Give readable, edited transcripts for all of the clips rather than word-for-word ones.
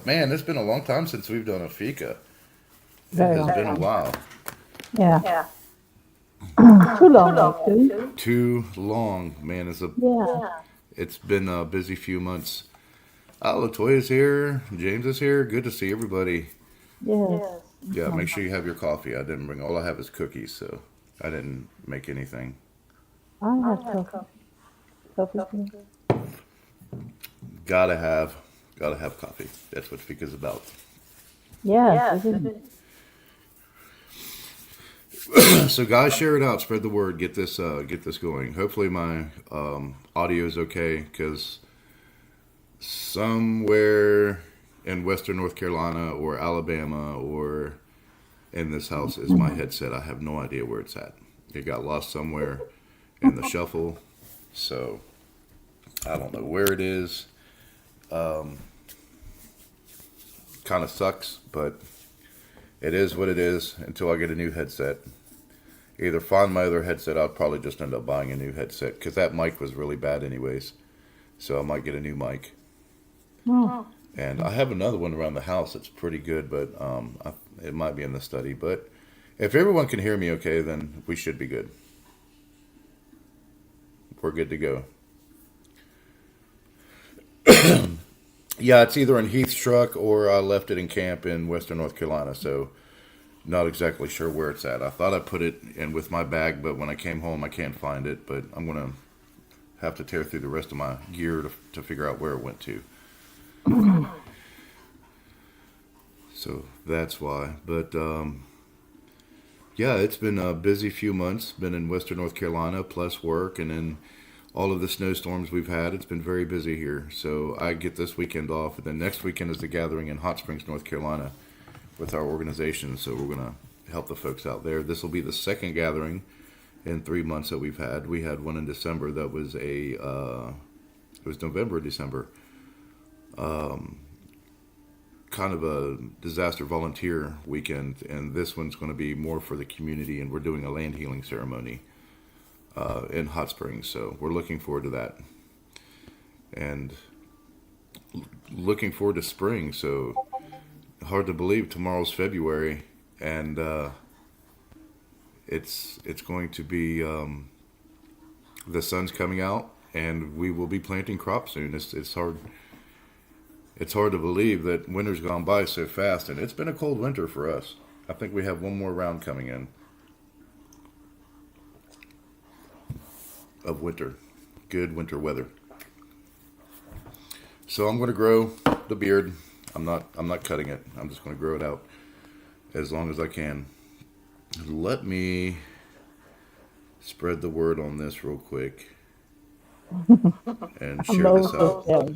Man, it's been a long time since we've done a Fika. It Very has long been a time. while. Yeah. Too long, actually. Too long, man. Yeah. It's been a busy few months. Latoya's here. James is here. Good to see everybody. Yes. Yeah, make sure you have your coffee. I didn't bring. All I have is cookies, so I didn't make anything. I have coffee. Coffee's good. Gotta have, gotta have coffee. That's what Fika's about. Yes, it is. So guys, share it out. Spread the word. Get this going. Hopefully my audio is okay because somewhere in Western North Carolina or Alabama or in this house is my headset. I have no idea where it's at. It got lost somewhere in the shuffle, so I don't know where it is. Kind of sucks, but it is what it is until I get a new headset. Either find my other headset, I'll probably just end up buying a new headset because that mic was really bad anyways. So I might get a new mic. Oh, And I have another one around the house that's pretty good, but it might be in the study. But if everyone can hear me okay, then we should be good. We're good to go. Yeah, it's either in Heath's truck or I left it in camp in Western North Carolina. So not exactly sure where it's at. I thought I put it in with my bag, but when I came home, I can't find it. But I'm going to have to tear through the rest of my gear to figure out where it went to. So that's why. But yeah, it's been a busy few months. Been in Western North Carolina, plus work, and then all of the snowstorms we've had. It's been very busy here. So I get this weekend off, and then next weekend is the gathering in Hot Springs, North Carolina, with our organization. So we're gonna help the folks out there. This will be the second gathering in 3 months that we've had. We had one in December. That was it was November, December. Kind of a disaster volunteer weekend, and this one's going to be more for the community, and we're doing a land healing ceremony in Hot Springs, so we're looking forward to that, and looking forward to spring. So hard to believe tomorrow's February, and it's going to be the sun's coming out, and we will be planting crops soon. It's hard to believe that winter's gone by so fast, and it's been a cold winter for us. I think we have one more round coming in of winter, good winter weather. So I'm going to grow the beard. I'm not cutting it. I'm just going to grow it out as long as I can. Let me spread the word on this real quick and I'm share this Moses. out.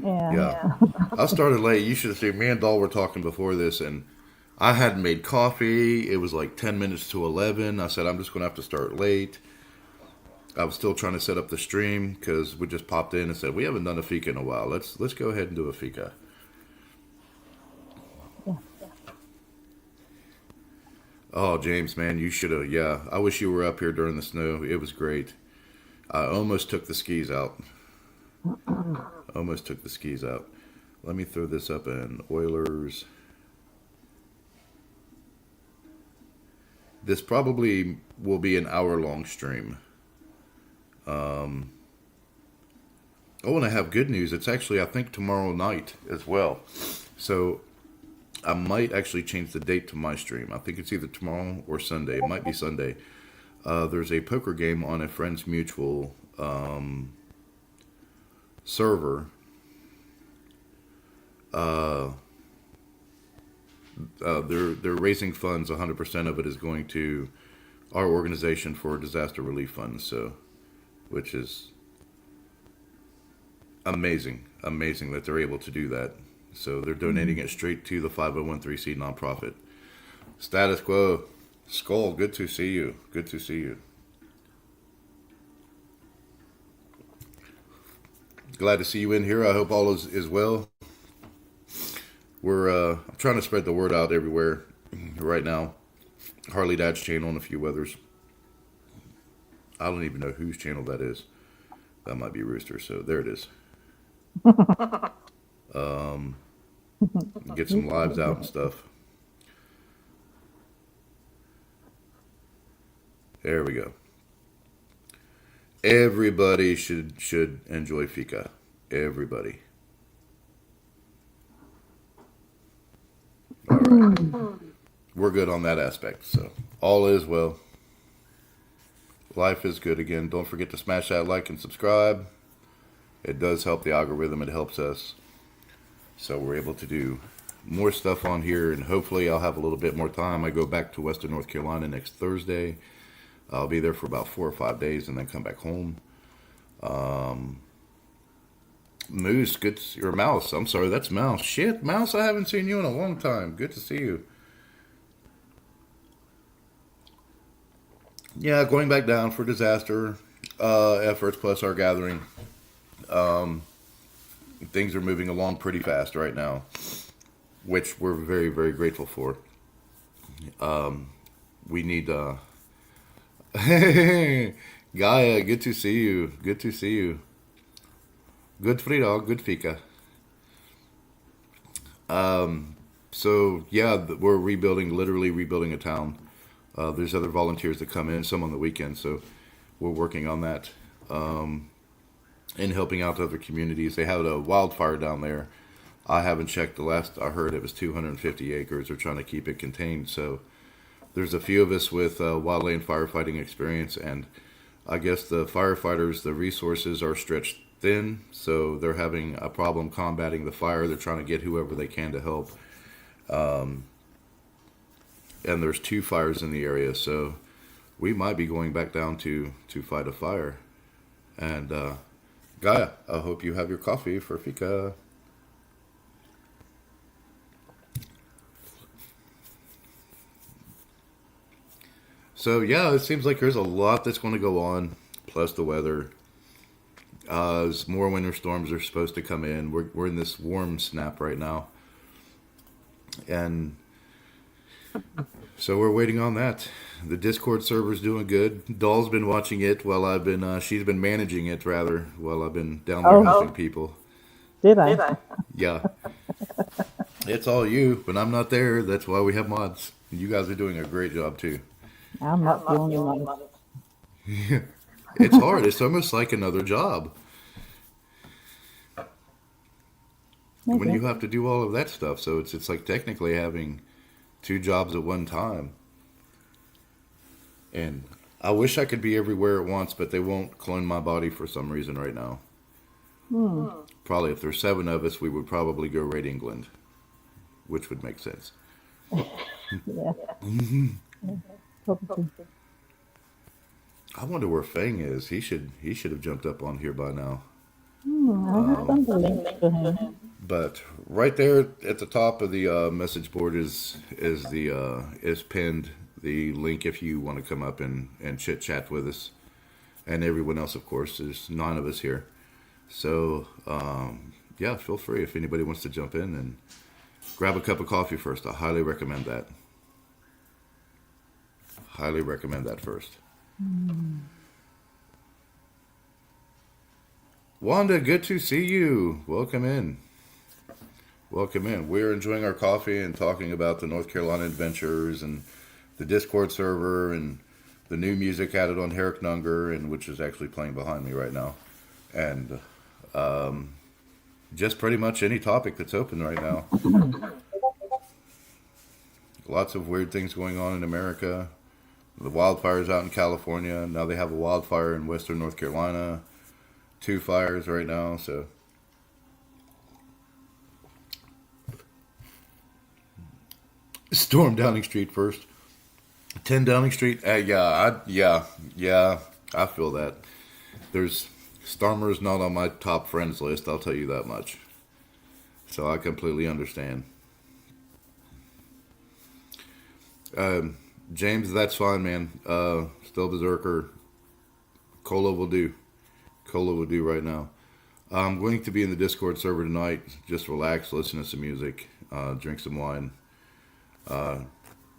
Yeah. Yeah. I started late. You should have seen me and Doll were talking before this, and I hadn't made coffee. It was like 10 minutes to 11. I said, I'm just going to have to start late. I was still trying to set up the stream because we just popped in and said, we haven't done a Fika in a while. Let's go ahead and do a Fika. Yeah. Oh, James, man, you should have. Yeah, I wish you were up here during the snow. It was great. I almost took the skis out. Almost took the skis out. Let me throw this up in Oilers. This probably will be an hour-long stream. Oh, and I have good news. It's actually, I think, tomorrow night as well. So I might actually change the date to my stream. I think it's either tomorrow or Sunday. It might be Sunday. There's a poker game on a Friends Mutual server. They're raising funds. 100% of it is going to our organization for disaster relief funds. So, which is amazing that they're able to do that. So they're donating it straight to the 501c nonprofit. Status quo. Skull, good to see you. Good to see you. Glad to see you in here. I hope all is well. I'm trying to spread the word out everywhere right now. Harley Dad's channel and a few others. I don't even know whose channel that is. That might be Rooster, so there it is. Get some lives out and stuff. There we go. Everybody should enjoy Fika. Everybody. All right. We're good on that aspect. So all is well. Life is good again. Don't forget to smash that like and subscribe. It does help the algorithm. It helps us. So we're able to do more stuff on here, and hopefully I'll have a little bit more time. I go back to Western North Carolina next Thursday. I'll be there for about 4 or 5 days and then come back home. Moose, good to see, or Mouse. I'm sorry, that's Mouse. Shit, Mouse, I haven't seen you in a long time. Good to see you. Yeah, going back down for disaster efforts plus our gathering. Things are moving along pretty fast right now, which we're very, very grateful for. We need Gaia, good to see you. Good to see you. Good Frida, good Fika. So yeah, we're rebuilding, literally rebuilding a town. There's other volunteers that come in, some on the weekend, so we're working on that. And helping out other communities. They had a wildfire down there. I haven't checked. The last I heard, it was 250 acres. They're trying to keep it contained. So there's a few of us with wildland firefighting experience, and I guess the firefighters, the resources are stretched thin, so they're having a problem combating the fire. They're trying to get whoever they can to help. And there's 2 fires in the area, so we might be going back down to fight a fire. And Gaia, I hope you have your coffee for Fika. So yeah, it seems like there's a lot that's going to go on, plus the weather. As more winter storms are supposed to come in. We're in this warm snap right now. And so we're waiting on that. The Discord server's doing good. Doll's been watching it while I've been, she's been managing it rather, while I've been down there helping people. Did I? Yeah. It's all you, but I'm not there. That's why we have mods. You guys are doing a great job too. I'm not the only one. It's hard. It's almost like another job. When you have to do all of that stuff. So it's like technically having 2 jobs at one time. And I wish I could be everywhere at once, but they won't clone my body for some reason right now. Probably if there's 7 of us, we would probably go raid England, which would make sense. Yeah. Probably. I wonder where Fang is. He should have jumped up on here by now. I have sent the link to him. But right there at the top of the message board is pinned the link if you want to come up and chit chat with us, and everyone else, of course. There's 9 of us here, so yeah, feel free if anybody wants to jump in and grab a cup of coffee first. I highly recommend that. Highly recommend that first. Wanda, good to see you. Welcome in. Welcome in. We're enjoying our coffee and talking about the North Carolina adventures and the Discord server and the new music added on Herrick Nunger, and which is actually playing behind me right now. And just pretty much any topic that's open right now. Lots of weird things going on in America. The wildfires out in California. Now they have a wildfire in Western North Carolina. 2 fires right now, so. Storm Downing Street first. 10 Downing Street. Yeah, I feel that. Starmer's not on my top friends list, I'll tell you that much. So I completely understand. James, that's fine, man. Still Berserker. Cola will do. Cola will do right now. I'm going to be in the Discord server tonight. Just relax, listen to some music, drink some wine.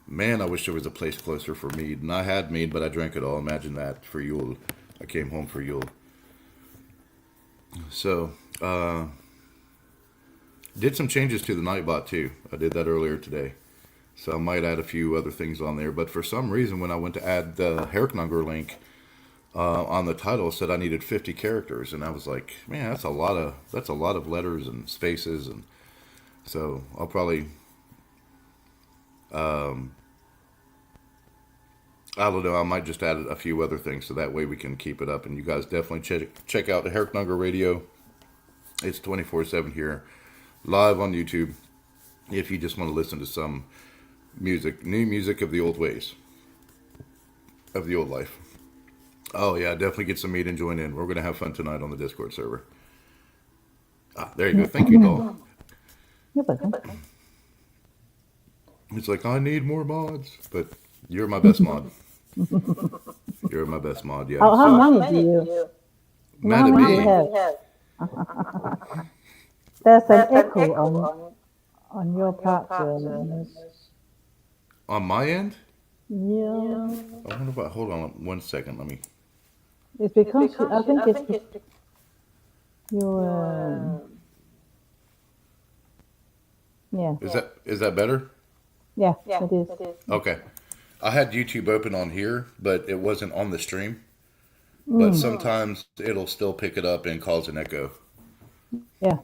Man, I wish there was a place closer for mead. And I had mead, but I drank it all. Imagine that for Yule. I came home for Yule. So, Did some changes to the Nightbot too. I did that earlier today. So I might add a few other things on there. But for some reason, when I went to add the Herknanger link on the title, it said I needed 50 characters, and I was like, man, that's a lot of letters and spaces, and so I'll probably I don't know. I might just add a few other things so that way we can keep it up. And you guys definitely check out the Herknanger Radio. It's 24/7 here, live on YouTube. If you just want to listen to some music, new music of the old ways, of the old life. Oh yeah, definitely get some meat and join in. We're gonna have fun tonight on the Discord server. There you go. Thank you, doll. You're welcome. It's like I need more mods, but you're my best mod. You're my best mod, yeah. Oh, how many do you? Mad How at many do you me. have? There's an echo on your part. On my end? Yeah. I wonder about. Hold on 1 second. Let me. It's because I think it's your. Yeah. Is that better? Yeah, it is. Okay. I had YouTube open on here, but it wasn't on the stream. But sometimes it'll still pick it up and cause an echo. Yeah.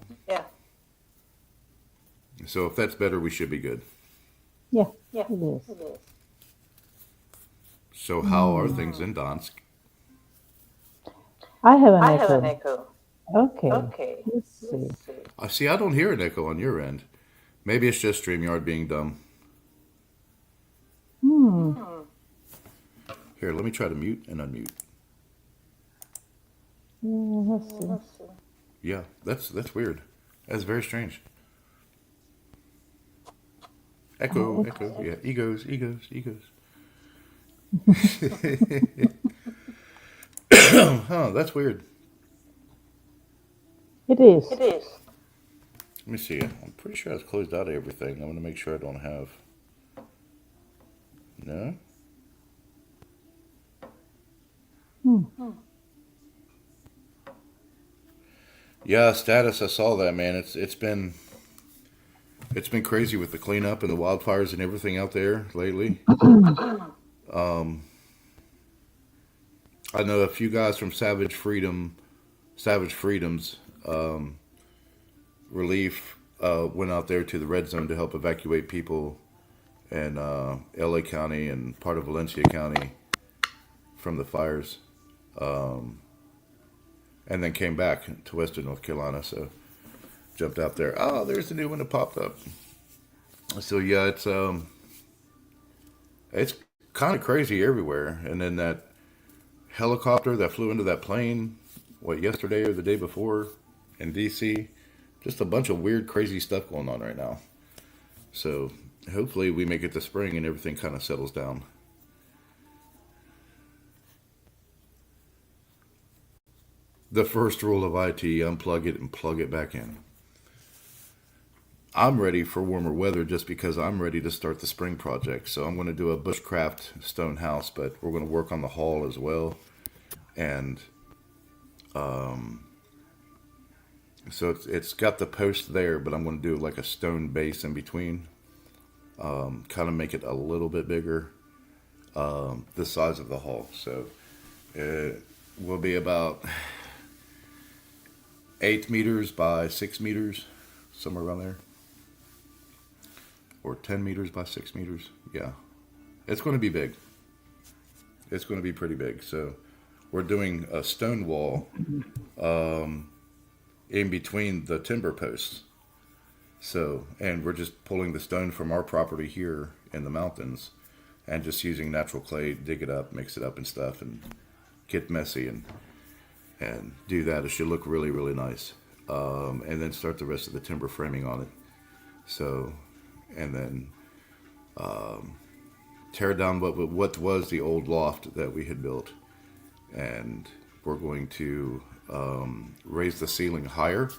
So if that's better, we should be good. Yeah, it is. So how are things in Dansk? I have an echo. Okay. Let's see. I see. I don't hear an echo on your end. Maybe it's just StreamYard being dumb. Here, let me try to mute and unmute. Yeah, let's see. Yeah, that's weird. That's very strange. Echo. Yeah, egos. Huh, that's weird. It is. Let me see. I'm pretty sure I've closed out everything. I'm going to make sure I don't have... No? Yeah, status. I saw that, man. It's been crazy with the cleanup and the wildfires and everything out there lately. I know a few guys from Savage Freedom's relief went out there to the red zone to help evacuate people in LA County and part of Valencia County from the fires. And then came back to Western North Carolina, so jumped out there. Oh, there's the new one that popped up. So yeah, it's kind of crazy everywhere. And then that helicopter that flew into that plane, yesterday or the day before in DC, just a bunch of weird, crazy stuff going on right now. So hopefully we make it to spring and everything kind of settles down. The first rule of IT, unplug it and plug it back in. I'm ready for warmer weather just because I'm ready to start the spring project. So I'm going to do a bushcraft stone house, but we're going to work on the hall as well. And so it's got the post there, but I'm going to do like a stone base in between. Kind of make it a little bit bigger, the size of the hall. So it will be about 8 meters by 6 meters, somewhere around there. Or 10 meters by 6 meters. Yeah. It's going to be big. It's going to be pretty big. So we're doing a stone wall in between the timber posts. So, and we're just pulling the stone from our property here in the mountains and just using natural clay, dig it up, mix it up and stuff, and get messy and do that. It should look really, really nice. And then start the rest of the timber framing on it. So, and then tear down what was the old loft that we had built. And we're going to raise the ceiling higher.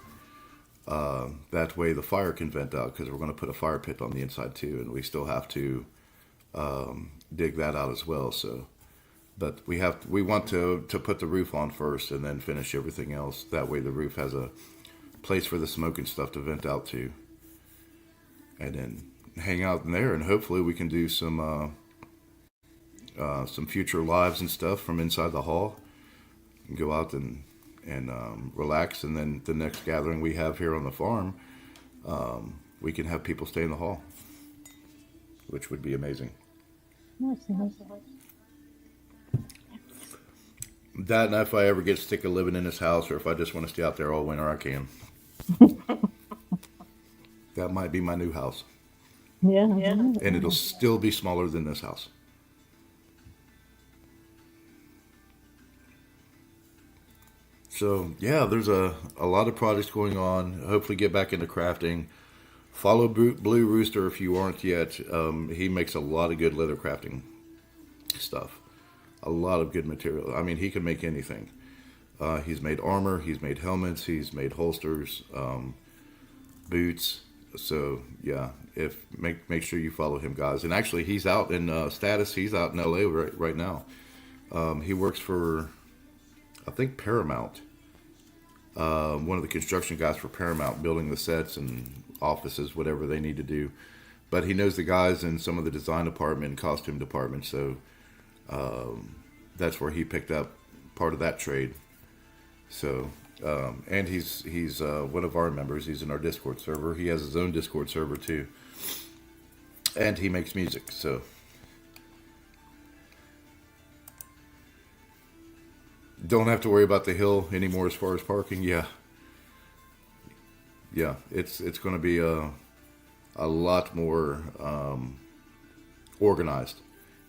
That way the fire can vent out, because we're going to put a fire pit on the inside too, and we still have to dig that out as well. So, but we want to put the roof on first and then finish everything else. That way the roof has a place for the smoke and stuff to vent out to. and then hang out in there, and hopefully we can do some future lives and stuff from inside the hall, and go out and relax, and then the next gathering we have here on the farm, we can have people stay in the hall, which would be amazing. Nice. That, and if I ever get sick of living in this house, or if I just want to stay out there all winter, I can. That might be my new house. Yeah. And it'll still be smaller than this house. So, yeah, there's a lot of projects going on. Hopefully get back into crafting. Follow Blue Rooster if you aren't yet. He makes a lot of good leather crafting stuff. A lot of good material. I mean, he can make anything. He's made armor. He's made helmets. He's made holsters, boots. So, yeah, make sure you follow him, guys. And actually, he's out in status. He's out in LA right now. He works for, I think, Paramount. One of the construction guys for Paramount, building the sets and offices, whatever they need to do. But he knows the guys in some of the design department and costume department, so that's where he picked up part of that trade. So, and he's one of our members. He's in our Discord server. He has his own Discord server too, and he makes music. So, don't have to worry about the hill anymore as far as parking. Yeah, it's going to be a lot more organized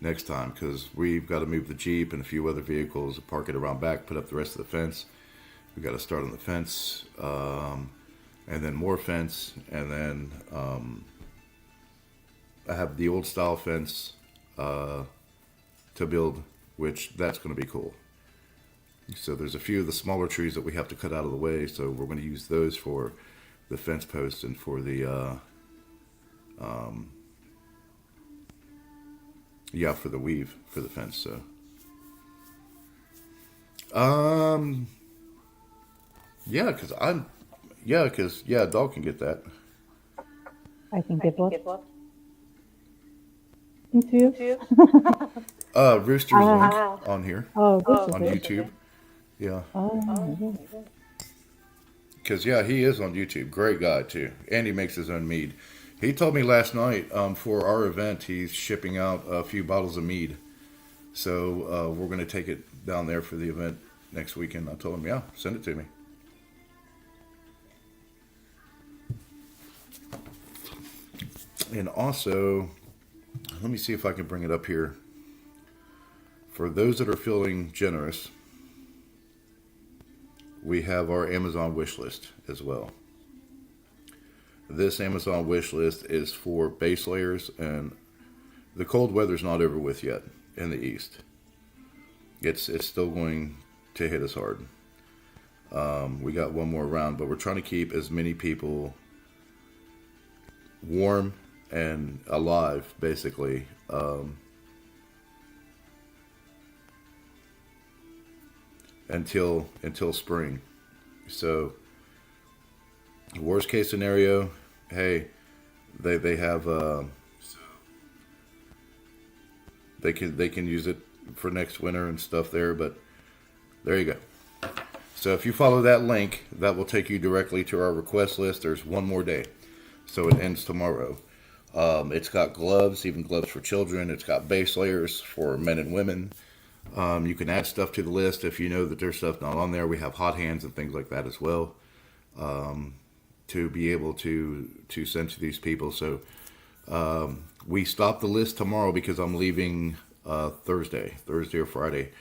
next time, because we've got to move the Jeep and a few other vehicles, park it around back, put up the rest of the fence. We got to start on the fence, and then more fence, and then I have the old style fence to build, which that's going to be cool. So there's a few of the smaller trees that we have to cut out of the way, so we're going to use those for the fence posts and for the for the weave for the fence. So because a dog can get that. I can get what? YouTube? Rooster's link on here. Oh, on YouTube. Yeah. Oh. Because, he is on YouTube. Great guy, too. And he makes his own mead. He told me last night, for our event, he's shipping out a few bottles of mead. So, we're going to take it down there for the event next weekend. I told him, send it to me. And also, let me see if I can bring it up here. For those that are feeling generous, we have our Amazon wish list as well. This Amazon wish list is for base layers, and the cold weather's not over with yet in the east. It's still going to hit us hard. We got one more round, but we're trying to keep as many people warm and alive, basically, until spring. So, worst case scenario, hey, they have they can use it for next winter and stuff there. But there you go. So if you follow that link, that will take you directly to our request list. There's one more day, so it ends tomorrow. It's got gloves, even gloves for children. It's got base layers for men and women. You can add stuff to the list if you know that there's stuff not on there. We have hot hands and things like that as well, to be able to send to these people. So we stop the list tomorrow because I'm leaving Thursday or Friday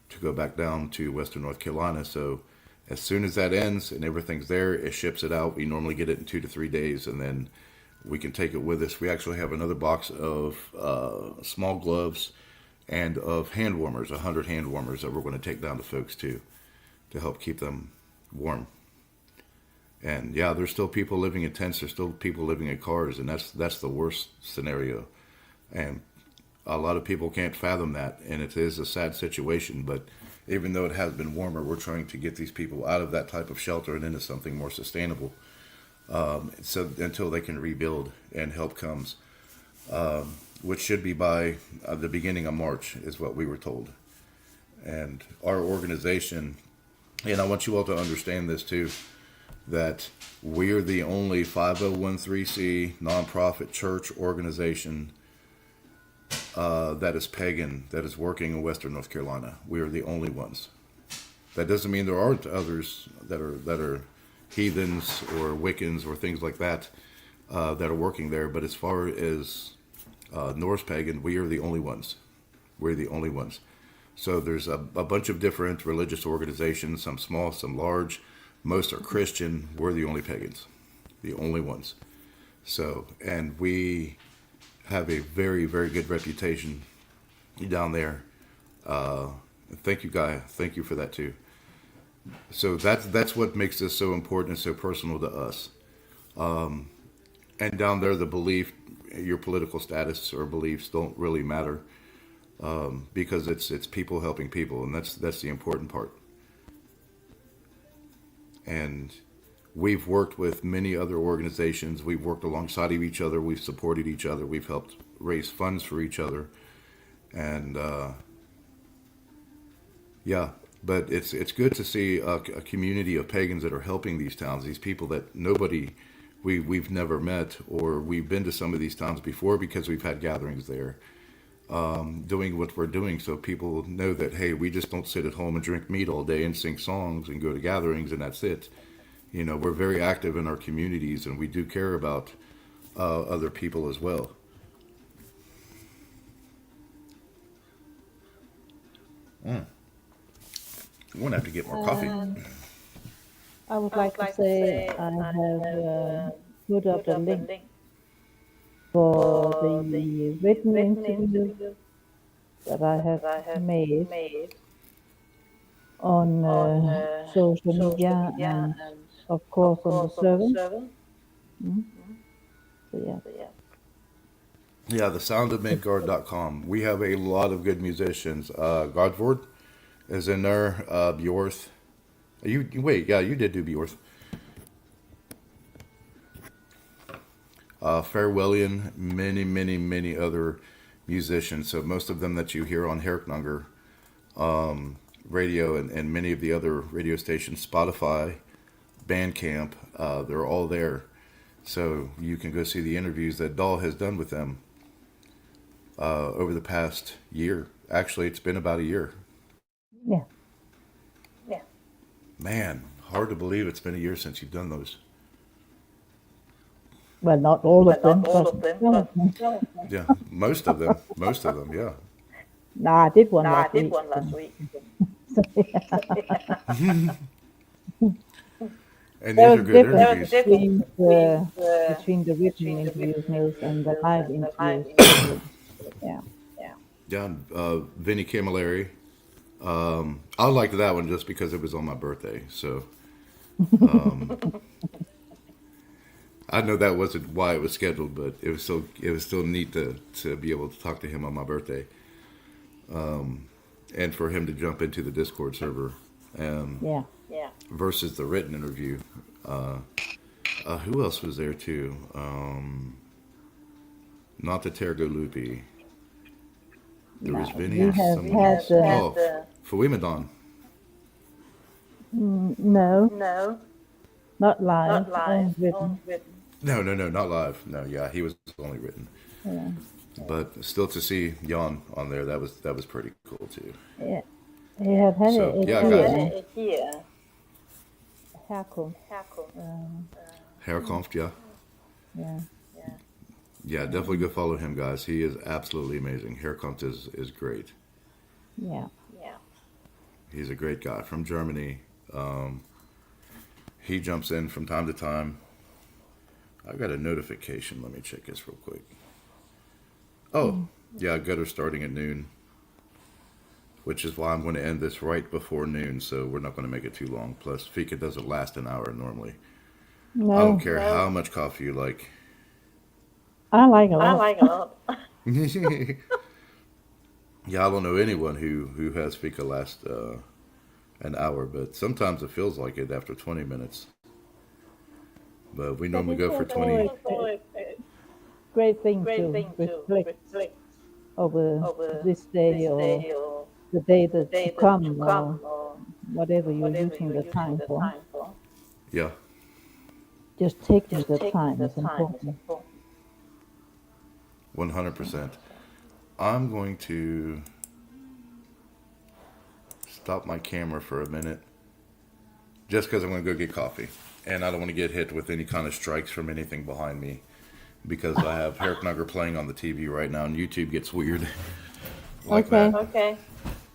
to go back down to Western North Carolina. So as soon as that ends and everything's there, it ships it out. We normally get it in 2 to 3 days, and then we can take it with us. We actually have another box of small gloves and of hand warmers, 100 hand warmers that we're going to take down to folks too, to help keep them warm. And there's still people living in tents. There's still people living in cars, and that's the worst scenario. And a lot of people can't fathom that, and it is a sad situation. But even though it has been warmer, we're trying to get these people out of that type of shelter and into something more sustainable. So until they can rebuild and help comes, which should be by the beginning of March, is what we were told. And our organization, and I want you all to understand this too, that we're the only 501c nonprofit church organization that is pagan, that is working in Western North Carolina. We are the only ones. That doesn't mean there aren't others that are heathens or Wiccans or things like that that are working there. But as far as Norse pagan, we are the only ones. We're the only ones. So there's a bunch of different religious organizations, some small, some large. Most are Christian. We're the only pagans, the only ones. So, and we have a very, very good reputation down there. Thank you, Guy. Thank you for that too. So that's what makes this so important and so personal to us. And down there, the belief, your political status or beliefs don't really matter, because it's people helping people, and that's the important part. And we've worked with many other organizations. We've worked alongside of each other. We've supported each other. We've helped raise funds for each other, and yeah. But it's good to see a community of pagans that are helping these towns. These people that we've never met, or we've been to some of these towns before because we've had gatherings there, doing what we're doing, so people know that, hey, we just don't sit at home and drink meat all day and sing songs and go to gatherings and that's it. You know, we're very active in our communities, and we do care about other people as well. I'm gonna have to get more coffee. I would like to say I have put up the link for the written interview that I have made on social media and of course on the server. So yeah. Yeah, the soundofmidgard.com. We have a lot of good musicians. Godvord is in there. Bjorth. You did do Bjorth. Farewellian, many other musicians. So most of them that you hear on Herknanger radio and many of the other radio stations, Spotify, Bandcamp, they're all there. So you can go see the interviews that Dahl has done with them over the past year. Actually, it's been about a year. Yeah. Man, hard to believe it's been a year since you've done those. Well, not all of them, but some of them. Yeah, most of them, yeah. No, I did one last week. And There these are was good difference interviews. between the written interviews, Nils, and the live interviews. Yeah. Yeah, Vinnie Camilleri. I liked that one just because it was on my birthday. So I know that wasn't why it was scheduled, but it was still neat to be able to talk to him on my birthday, and for him to jump into the Discord server. Yeah. Versus the written interview. Who else was there too? Not the Tergo Loopy. There was Vinny. We have had Fuimadon. no, not live, only written. No, not live. No, yeah, he was only written. Yeah. But still to see Jan on there, that was pretty cool too. Yeah. We have had So, it yeah, here. Herkunft. Herkunft, yeah. Yeah. Yeah, definitely go follow him, guys. He is absolutely amazing. Herkunft is great. Yeah. He's a great guy from Germany. He jumps in from time to time. I got a notification. Let me check this real quick. Oh, yeah, gutter starting at noon, which is why I'm going to end this right before noon, so we're not going to make it too long. Plus, Fika doesn't last an hour normally. No. I don't care how much coffee you like. I like a lot. Yeah, I don't know anyone who has Fika last an hour, but sometimes it feels like it after 20 minutes. But we But normally it's go for also 20. a great thing to reflect over this day or the day that's to come or whatever you're using the time for. Yeah, Just taking the time is important. 100%. I'm going to stop my camera for a minute just because I'm going to go get coffee. And I don't want to get hit with any kind of strikes from anything behind me because I have Herknugger playing on the TV right now and YouTube gets weird like Okay, that.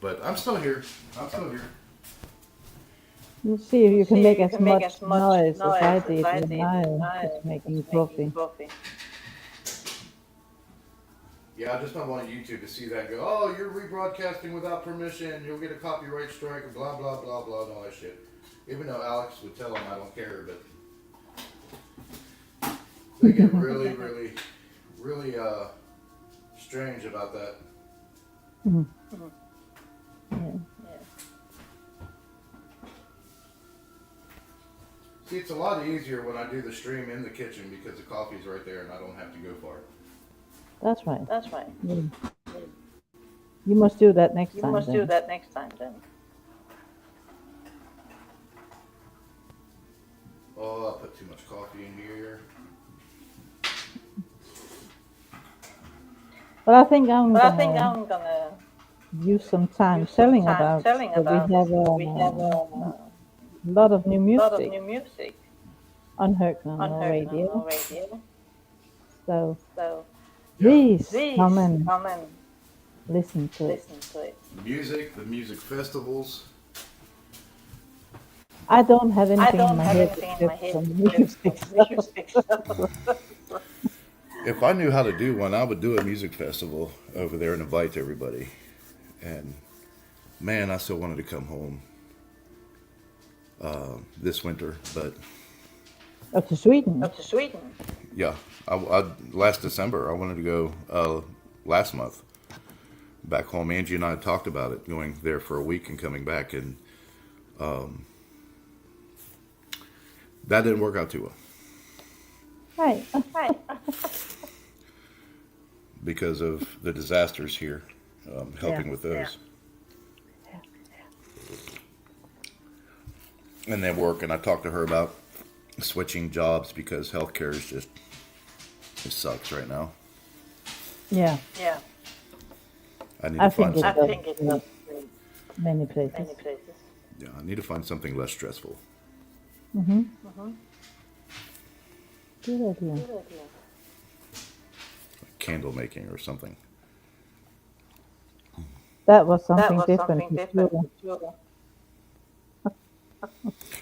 But I'm still here. I'm still here. let's see if you can make as much noise as I did when I was making coffee. Yeah, I just don't want YouTube to see that and go, oh, you're rebroadcasting without permission, you'll get a copyright strike, and blah, blah, blah, blah, and all that shit. Even though Alex would tell them I don't care, but they get really, really, really strange about that. Mhm. Yeah. See, it's a lot easier when I do the stream in the kitchen because the coffee's right there and I don't have to go far. That's right. Yeah. You must do that next time then. Oh, I put too much coffee in here. But I think I'm gonna use some time telling about that we have a lot of new music on Herknugger Radio. So please come and listen to it. Music, the music festivals. I don't have anything in my head except some music stuff. If I knew how to do one, I would do a music festival over there and invite everybody. And man, I still wanted to come home this winter, but Up to Sweden. yeah, I last December I wanted to go last month back home. Angie and I had talked about it, going there for a week and coming back, and that didn't work out too well Right. because of the disasters here, helping Yeah. with those. And then work, and I talked to her about switching jobs because healthcare is just, it sucks right now. Yeah. I need I to find think something. it's up many places. Yeah, I need to find something less stressful. Mm-hmm. Good idea. Like candle making or something. That was something different. For sure.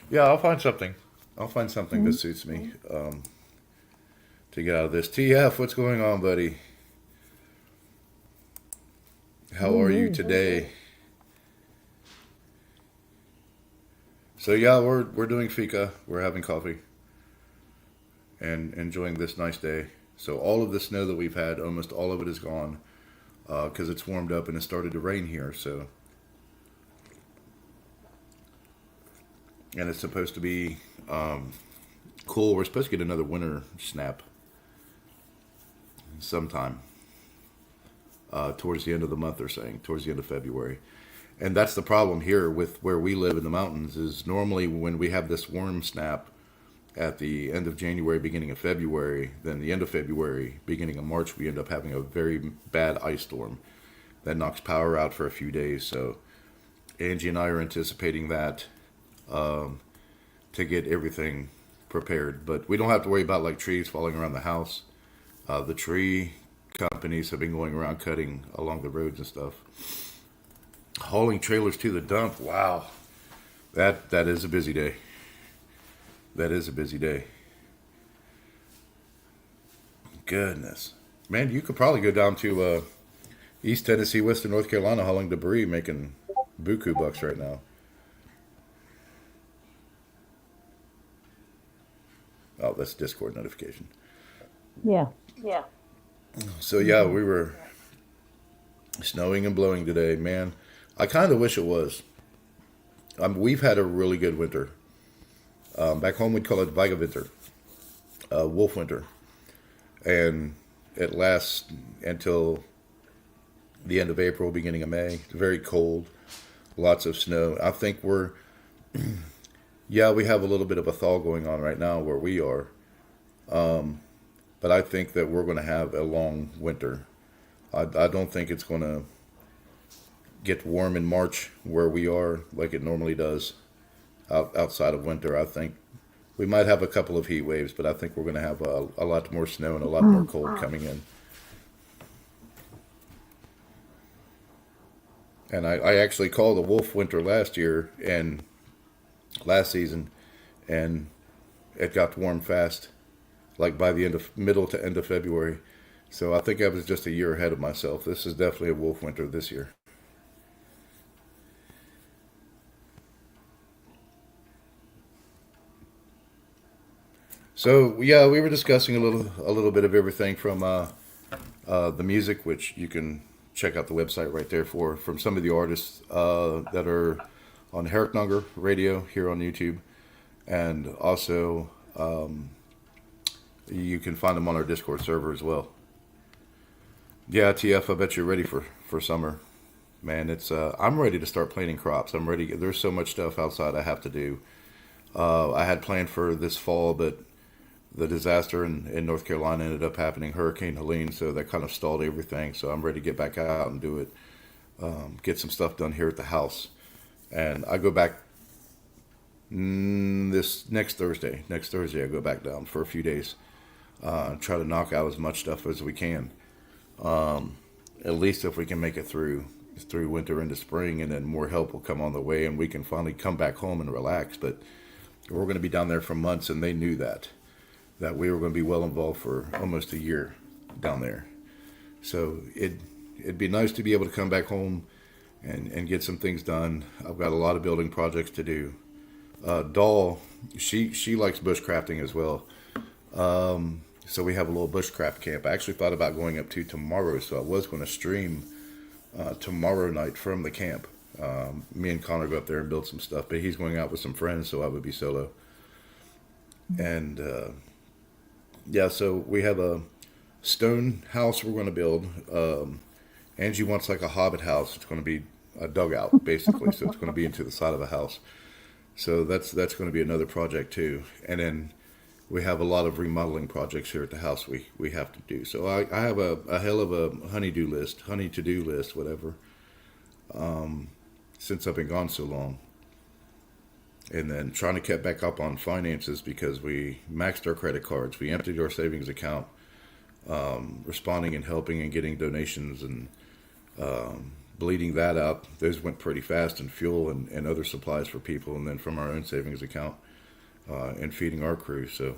Yeah, I'll find something. I'll find something that suits me to get out of this. TF, what's going on, buddy? How are you today? So yeah, we're doing Fika. We're having coffee and enjoying this nice day. So all of the snow that we've had, almost all of it is gone because it's warmed up and it started to rain here. So, and it's supposed to be cool. We're supposed to get another winter snap sometime towards the end of the month, they're saying, towards the end of February. And that's the problem here with where we live in the mountains is normally when we have this warm snap at the end of January, beginning of February, then the end of February, beginning of March, we end up having a very bad ice storm that knocks power out for a few days. So Angie and I are anticipating that to get everything prepared. But we don't have to worry about like trees falling around the house. The tree companies have been going around cutting along the roads and stuff. Hauling trailers to the dump. Wow. That is a busy day. That is a busy day. Goodness. Man, you could probably go down to East Tennessee, Western North Carolina hauling debris, making buku bucks right now. Oh, that's Discord notification. Yeah. So yeah, we were snowing and blowing today, man. I kind of wish it was. We've had a really good winter. Back home we'd call it Vigawinter. wolf winter, and it lasts until the end of April, beginning of May. It's very cold, lots of snow. I think yeah, we have a little bit of a thaw going on right now where we are, but I think that we're going to have a long winter. I don't think it's going to get warm in March where we are like it normally does outside of winter. I think we might have a couple of heat waves, but I think we're going to have a lot more snow and a lot more cold coming in. And I actually called a wolf winter last season, and it got warm fast, like by the middle to end of February. So I think I was just a year ahead of myself. This is definitely a wolf winter this year. So yeah, we were discussing a little bit of everything from the music, which you can check out the website right there from some of the artists that are on Herknanger Radio here on YouTube, and also you can find them on our Discord server as well. Yeah, TF, I bet you're ready for summer, man. It's I'm ready to start planting crops. I'm ready. There's so much stuff outside I have to do. I had planned for this fall, but the disaster in North Carolina ended up happening, Hurricane Helene, so that kind of stalled everything. So I'm ready to get back out and do it, get some stuff done here at the house. And I go back this next Thursday. Next Thursday I go back down for a few days, try to knock out as much stuff as we can. At least if we can make it through winter into spring, and then more help will come on the way and we can finally come back home and relax. But we're going to be down there for months, and they knew that we were going to be well involved for almost a year down there. So it'd be nice to be able to come back home and get some things done. I've got a lot of building projects to do. Doll, she likes bushcrafting as well. So we have a little bushcraft camp. I actually thought about going up to tomorrow, so I was going to stream tomorrow night from the camp. Me and Connor go up there and build some stuff, but he's going out with some friends, so I would be solo. And yeah, so we have a stone house we're going to build. Angie wants like a hobbit house. It's going to be a dugout, basically, so it's going to be into the side of a house. So that's going to be another project too. And then we have a lot of remodeling projects here at the house we have to do. So I have a hell of a honey to-do list, whatever, since I've been gone so long. And then trying to get back up on finances because we maxed our credit cards. We emptied our savings account, responding and helping and getting donations and bleeding that out. Those went pretty fast, and fuel and other supplies for people, and then from our own savings account and feeding our crew. So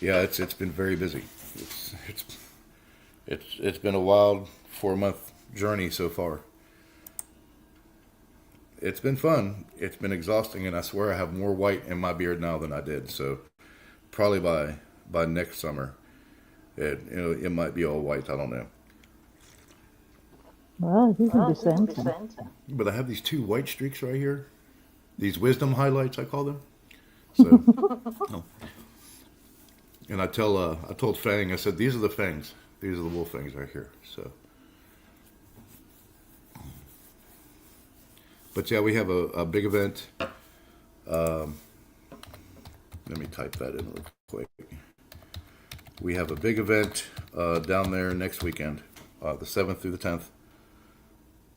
yeah, it's been very busy. It's been a wild 4-month journey so far. It's been fun. It's been exhausting, and I swear I have more white in my beard now than I did. So probably by next summer, it might be all white. I don't know. Well, you can be same. But I have these 2 white streaks right here. These wisdom highlights, I call them. So, and I told Fang, I said, these are the fangs. These are the wolf fangs right here. So. But yeah, we have a big event. Let me type that in real quick. We have a big event down there next weekend, the 7th through the 10th.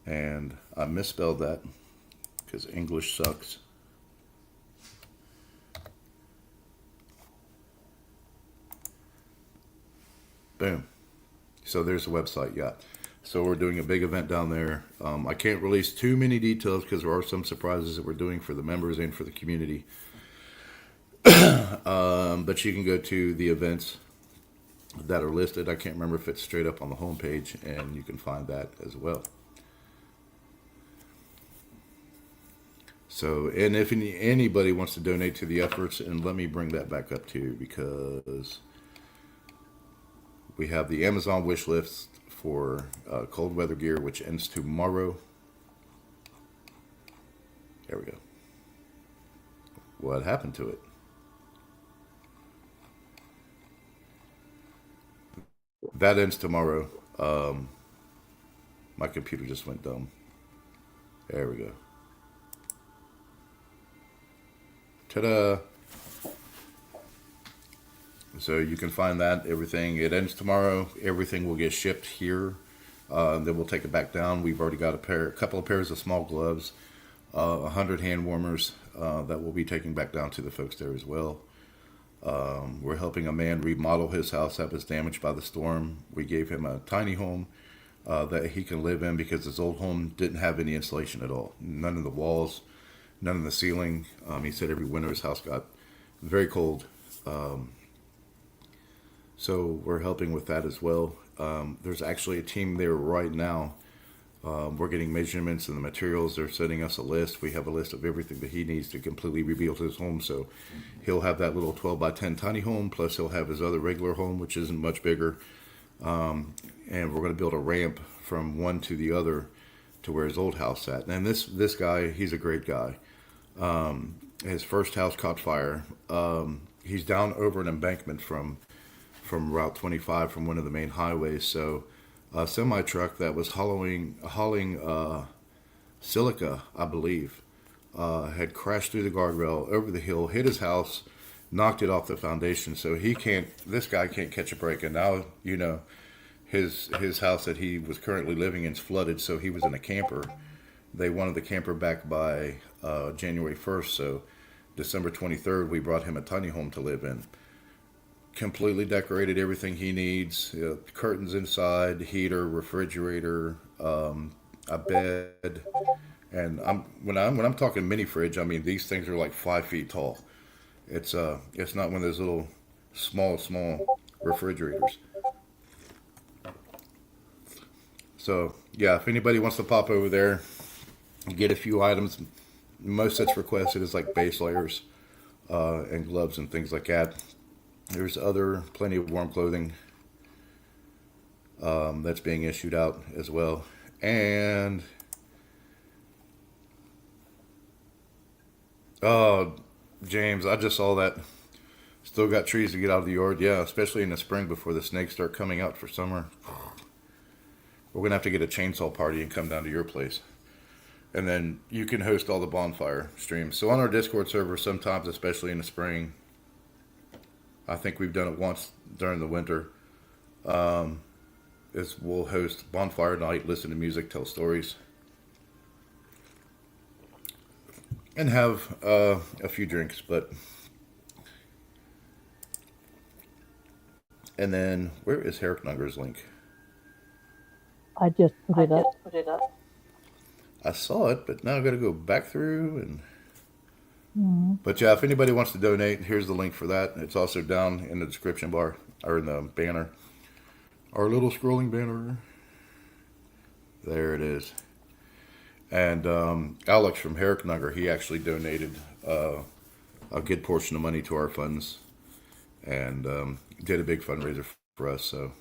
And I misspelled that because English sucks. Boom. So there's the website, yeah. So we're doing a big event down there. I can't release too many details because there are some surprises that we're doing for the members and for the community. But you can go to the events that are listed. I can't remember if it's straight up on the homepage, and you can find that as well. So, and if anybody wants to donate to the efforts, and let me bring that back up too, because we have the Amazon wish list for cold weather gear, which ends tomorrow. There we go. What happened to it? that ends tomorrow. My computer just went dumb. There we go. Ta-da! So you can find that, everything. It ends tomorrow. Everything will get shipped here. Then we'll take it back down. We've already got a couple of pairs of small gloves, 100 hand warmers that we'll be taking back down to the folks there as well. We're helping a man remodel his house that was damaged by the storm. We gave him a tiny home that he can live in because his old home didn't have any insulation at all. None of the walls, none of the ceiling. He said every winter his house got very cold. So we're helping with that as well. There's actually a team there right now. We're getting measurements and the materials. They're sending us a list. We have a list of everything that he needs to completely rebuild his home. So he'll have that little 12 by 10 tiny home, plus he'll have his other regular home, which isn't much bigger. And we're going to build a ramp from one to the other to where his old house sat. And this guy, he's a great guy. His first house caught fire. He's down over an embankment from Route 25, from one of the main highways. So a semi truck that was hauling silica, I believe, had crashed through the guardrail over the hill, hit his house, knocked it off the foundation. So this guy can't catch a break. And now, his house that he was currently living in is flooded. So he was in a camper. They wanted the camper back by January 1st. So December 23rd, we brought him a tiny home to live in. Completely decorated, everything he needs, curtains inside, heater, refrigerator, a bed, and when I'm talking mini fridge, I mean these things are like 5 feet tall. It's not one of those little small refrigerators. So yeah, if anybody wants to pop over there, get a few items. Most that's requested is like base layers and gloves and things like that. There's plenty of warm clothing that's being issued out as well. And James, I just saw that. Still got trees to get out of the yard. Yeah, especially in the spring before the snakes start coming out for summer. We're going to have to get a chainsaw party and come down to your place. And then you can host all the bonfire streams. So on our Discord server, sometimes, especially in the spring, I think we've done it once during the winter, is we'll host bonfire night, listen to music, tell stories, and have a few drinks. And then, where is Herricknugger's link? I just put it up. I saw it, but now I've got to go back through and... But yeah, if anybody wants to donate, here's the link for that. It's also down in the description bar, or in the banner. Our little scrolling banner. There it is. And Alex from Herricknugger, he actually donated a good portion of money to our funds. And did a big fundraiser for us. So,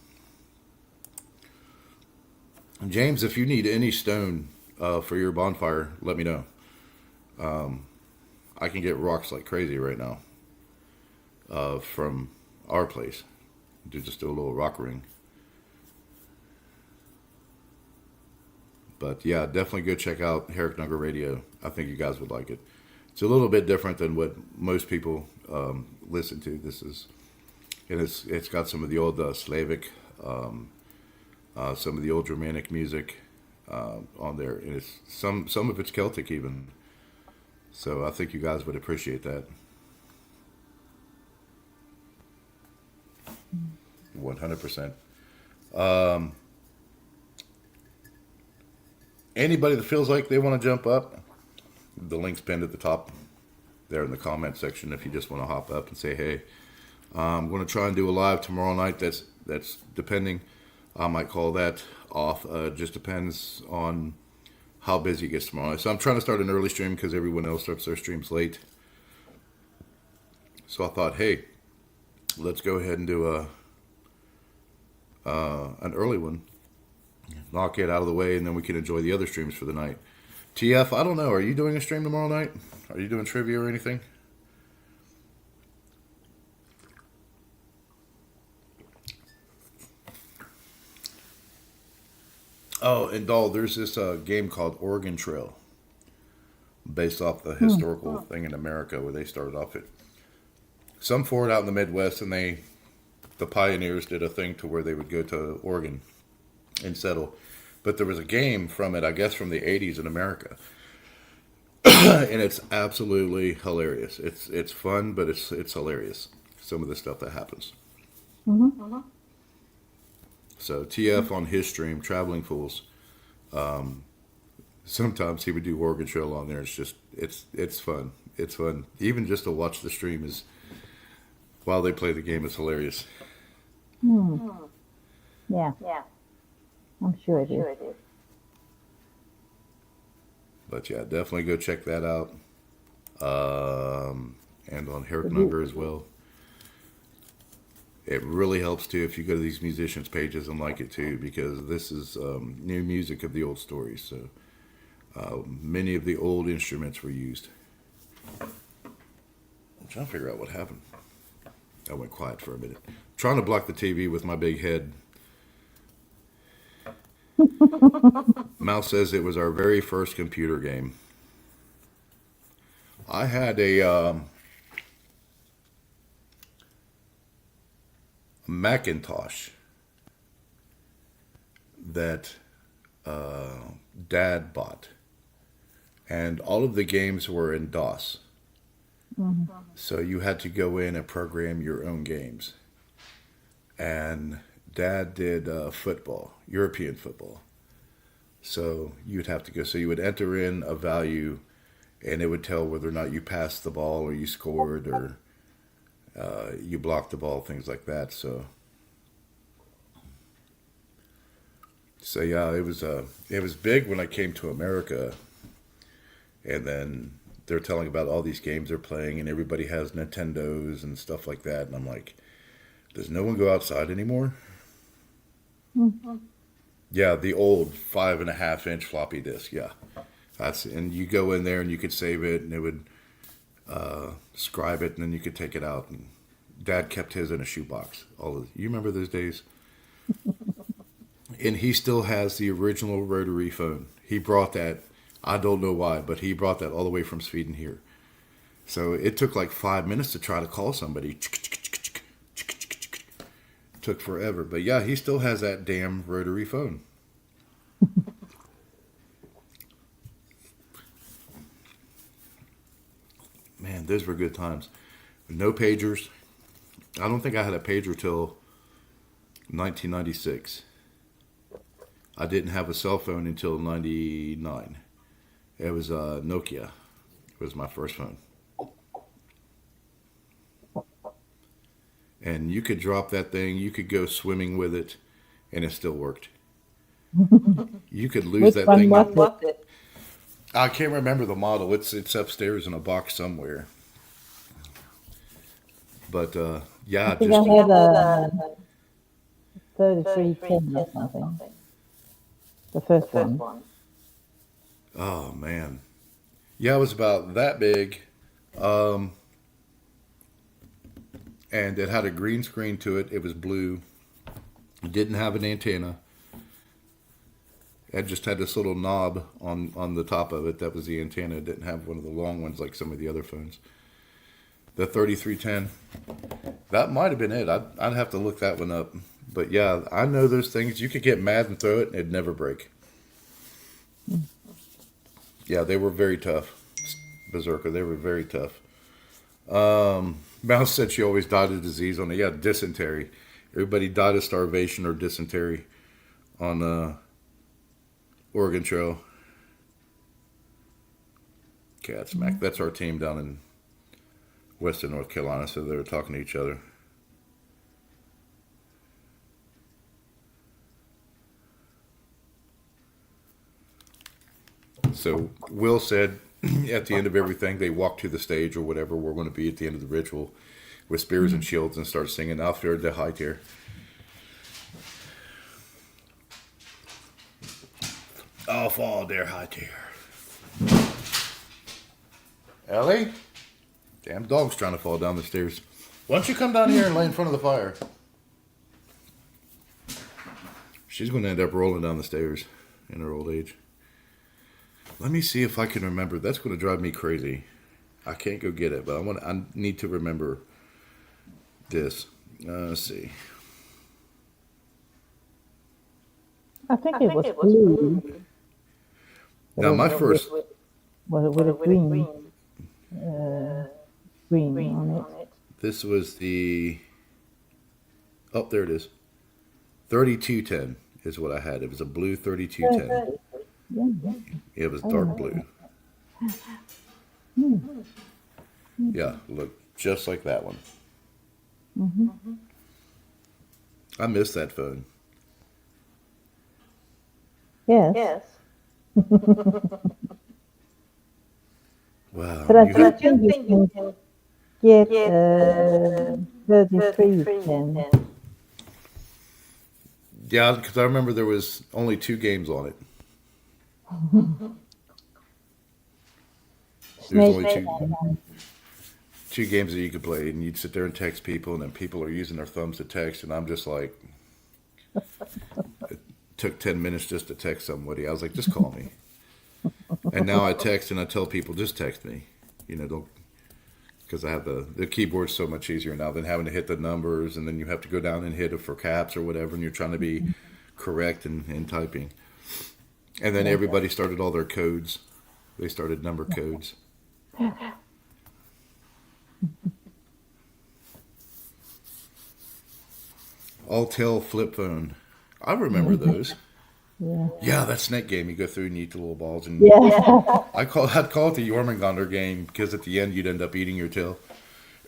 James, if you need any stone for your bonfire, let me know. I can get rocks like crazy right now from our place. Just do a little rock ring. But yeah, definitely go check out Herricknugger Radio. I think you guys would like it. It's a little bit different than what most people listen to. It's got some of the old Slavic, some of the old Germanic music on there, and it's some of it's Celtic even. So I think you guys would appreciate that. 100%. Anybody that feels like they want to jump up, the link's pinned at the top there in the comment section if you just want to hop up and say, hey, I'm going to try and do a live tomorrow night. That's depending. I might call that off. Just depends on how busy it gets tomorrow night. So I'm trying to start an early stream because everyone else starts their streams late. So I thought, hey, let's go ahead and do an early one. Knock it out of the way, and then we can enjoy the other streams for the night. TF, I don't know. Are you doing a stream tomorrow night? Are you doing trivia or anything? Oh, and Doll, there's this game called Oregon Trail, based off the historical thing in America where they started off it. Some for it out in the Midwest, and the pioneers did a thing to where they would go to Oregon and settle. But there was a game from it, I guess, from the '80s in America, and it's absolutely hilarious. It's fun, but it's hilarious. Some of the stuff that happens. Mm-hmm. So TF on his stream, Traveling Fools. Sometimes he would do Oregon Trail on there. It's fun. It's fun. Even just to watch the stream is while they play the game is hilarious. Yeah. I'm sure it is. But yeah, definitely go check that out. And on Herricknunger as well. It really helps too if you go to these musicians' pages and like it too, because this is new music of the old stories. So many of the old instruments were used. I'm trying to figure out what happened. I went quiet for a minute. I'm trying to block the TV with my big head. Mouse says it was our very first computer game. I had a Macintosh that Dad bought, and all of the games were in DOS. So you had to go in and program your own games. And Dad did football, European football. So you'd have to go. So you would enter in a value, and it would tell whether or not you passed the ball or you scored or you blocked the ball, things like that. So yeah, it was big when I came to America, and then they're telling about all these games they're playing, and everybody has Nintendos and stuff like that, and I'm like, does no one go outside anymore? Yeah, the old 5.5-inch floppy disk. Yeah, and you go in there and you could save it, and it would scribe it, and then you could take it out. And Dad kept his in a shoebox. You remember those days? And he still has the original rotary phone. He brought that. I don't know why, but he brought that all the way from Sweden here. So it took like 5 minutes to try to call somebody. Took forever, but yeah, he still has that damn rotary phone. Man, those were good times. No pagers. I don't think I had a pager till 1996. I didn't have a cell phone until 99. It was Nokia. It was my first phone. And you could drop that thing, you could go swimming with it, and it still worked. You could lose that thing. I can't remember the model. It's upstairs in a box somewhere. But yeah, I think I had a 3310 or something. The first one. Oh man, yeah, it was about that big, and it had a green screen to it. It was blue. It didn't have an antenna. It just had this little knob on the top of it. That was the antenna. It didn't have one of the long ones like some of the other phones. The 3310. That might have been it. I'd have to look that one up. But yeah, I know those things. You could get mad and throw it, and it'd never break. Yeah, they were very tough. Berserker, they were very tough. Mouse said she always died of disease on it. Yeah, dysentery. Everybody died of starvation or dysentery on Oregon Trail. Cat smack. That's our team down in Western North Carolina, so they were talking to each other. So Will said at the end of everything, they walk to the stage or whatever we're going to be at the end of the ritual with spears and shields and start singing Auf der Heiter. Auf all der Heiter. Ellie? Damn dog's trying to fall down the stairs. Why don't you come down here and lay in front of the fire? She's going to end up rolling down the stairs. in her old age. Let me see if I can remember. That's going to drive me crazy. I can't go get it, but I need to remember this. Let's see. I think it was blue. Now my first Was it with a green green on it? This was the. Oh, there it is. 3210 is what I had. It was a blue 3210. It was dark blue. Yeah, looked just like that one. I miss that phone. Yes. Wow. But I don't think you can get 3310. Yeah, because I remember there was only 2 games on it. There's only two games that you could play, and you'd sit there and text people, and then people are using their thumbs to text, and I'm just like, it took 10 minutes just to text somebody. I was like, just call me. And now I text and I tell people, just text me. Don't, because I have the keyboard so much easier now than having to hit the numbers, and then you have to go down and hit it for caps or whatever, and you're trying to be correct in typing. And then everybody started all their codes. They started number codes. All-tail flip phone. I remember those. Yeah, that snake game. You go through and you eat the little balls. And I'd call it the Jormungandr game, because at the end you'd end up eating your tail.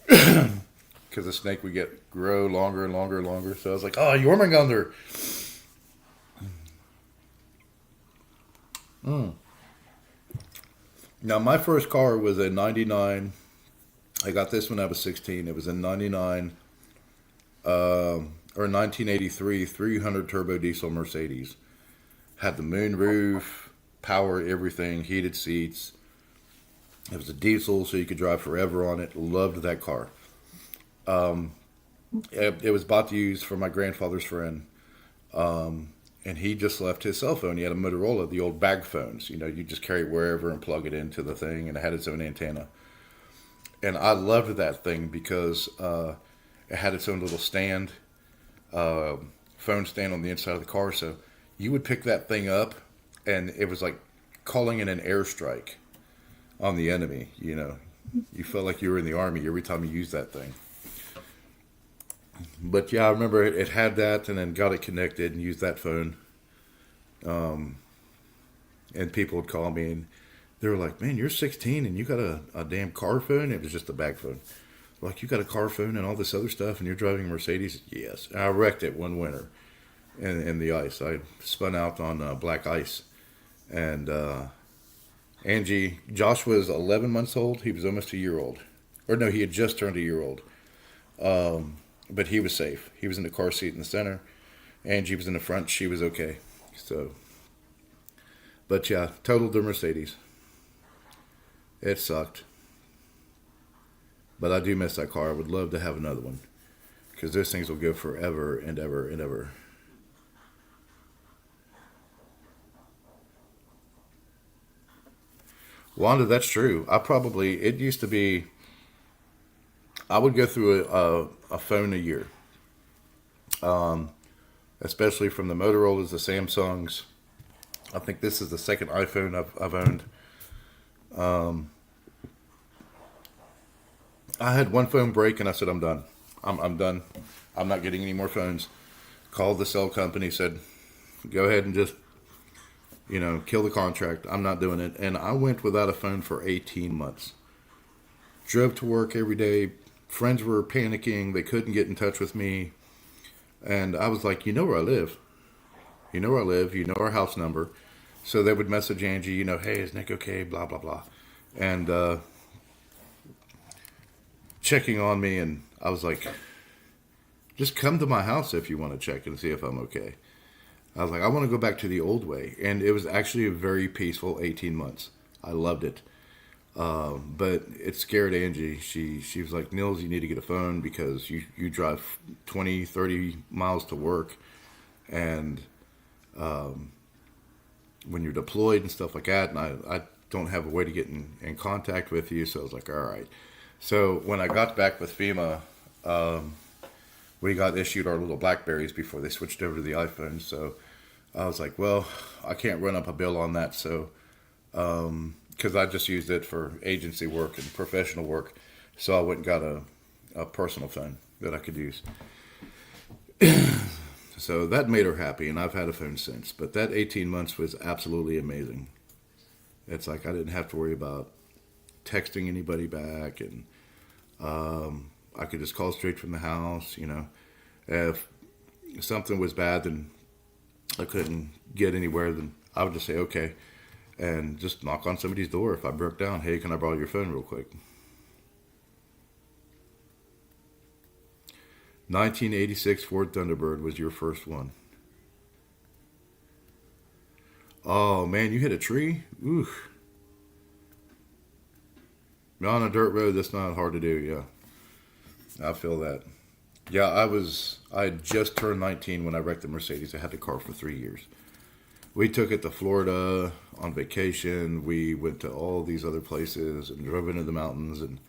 Because the snake would grow longer and longer and longer. So I was like, oh, Jormungandr. Now, my first car was a 99. I got this when I was 16. It was a 99 or 1983 300 turbo diesel Mercedes. Had the moon roof, power, everything, heated seats. It was a diesel, so you could drive forever on it. Loved that car. It was bought to use for my grandfather's friend. And he just left his cell phone. He had a Motorola, the old bag phones. You just carry it wherever and plug it into the thing, and it had its own antenna. And I loved that thing because it had its own little stand, phone stand on the inside of the car. So you would pick that thing up, and it was like calling in an airstrike on the enemy. You felt like you were in the army every time you used that thing. But yeah, I remember it had that, and then got it connected and used that phone. And people would call me, and they were like, man, you're 16 and you got a damn car phone? It was just a bag phone. Like, you got a car phone and all this other stuff, and you're driving a Mercedes? Yes. And I wrecked it one winter in the ice. I spun out on black ice. And Josh was 11 months old. He was almost a year old. Or no, he had just turned a year old. But he was safe. He was in the car seat in the center. Angie was in the front. She was okay. So, but yeah, totaled the Mercedes. It sucked. But I do miss that car. I would love to have another one, because those things will go forever and ever and ever. Wanda, that's true. It used to be, I would go through a phone a year. Especially from the Motorola's, the Samsungs. I think this is the second iPhone I've owned. I had one phone break, and I said, I'm done. I'm done. I'm not getting any more phones. Called the cell company, said, go ahead and just, kill the contract. I'm not doing it. And I went without a phone for 18 months. Drove to work every day. Friends were panicking. They couldn't get in touch with me. And I was like, you know where I live. You know where I live. You know our house number. So they would message Angie, hey, is Nick okay? Blah, blah, blah. And checking on me. And I was like, just come to my house if you want to check and see if I'm okay. I was like, I want to go back to the old way. And it was actually a very peaceful 18 months. I loved it. But it scared Angie. She was like, Nils, you need to get a phone, because you drive 20, 30 miles to work. And when you're deployed and stuff like that, and I don't have a way to get in contact with you. So I was like, all right. So when I got back with FEMA, we got issued our little Blackberries before they switched over to the iPhone. So I was like, well, I can't run up a bill on that. So, because I just used it for agency work and professional work. So I went and got a personal phone that I could use. So that made her happy, and I've had a phone since. But that 18 months was absolutely amazing. It's like I didn't have to worry about texting anybody back, and I could just call straight from the house. If something was bad, then I couldn't get anywhere, then I would just say okay, and just knock on somebody's door if I broke down. Hey, can I borrow your phone real quick? 1986 Ford Thunderbird was your first one. Oh man, you hit a tree? Ooh. On a dirt road, that's not hard to do. Yeah, I feel that. Yeah, I had just turned 19 when I wrecked the Mercedes. I had the car for 3 years. We took it to Florida on vacation. We went to all these other places and drove into the mountains, and